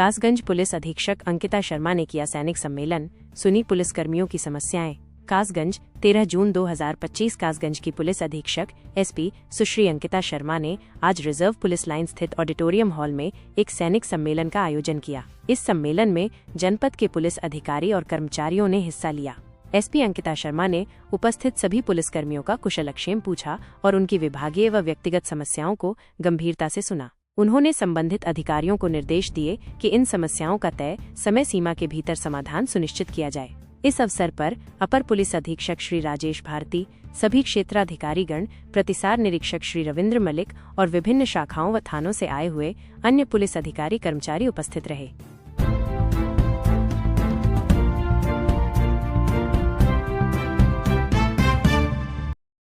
Kasganj police अधीक्षक अंकिता शर्मा ने किया सैनिक सम्मेलन, सुनी पुलिसकर्मियों की समस्याएं। कासगंज 13 जून 2025। कासगंज की पुलिस अधीक्षक एसपी सुश्री अंकिता शर्मा ने आज रिजर्व पुलिस लाइन स्थित ऑडिटोरियम हॉल में एक सैनिक सम्मेलन का आयोजन किया। इस सम्मेलन में जनपद के पुलिस अधिकारी और कर्मचारियों ने हिस्सा लिया। एसपी अंकिता शर्मा ने उपस्थित सभी पुलिसकर्मियों का कुशलक्षेम पूछा और उनकी विभागीय व व्यक्तिगत समस्याओं को गंभीरता से सुना। उन्होंने संबंधित अधिकारियों को निर्देश दिए कि इन समस्याओं का तय समय सीमा के भीतर समाधान सुनिश्चित किया जाए। इस अवसर पर अपर पुलिस अधीक्षक श्री राजेश भारती, सभी क्षेत्राधिकारीगण, प्रतिसार निरीक्षक श्री रविंद्र मलिक और विभिन्न शाखाओं व थानों से आए हुए अन्य पुलिस अधिकारी कर्मचारी उपस्थित रहे।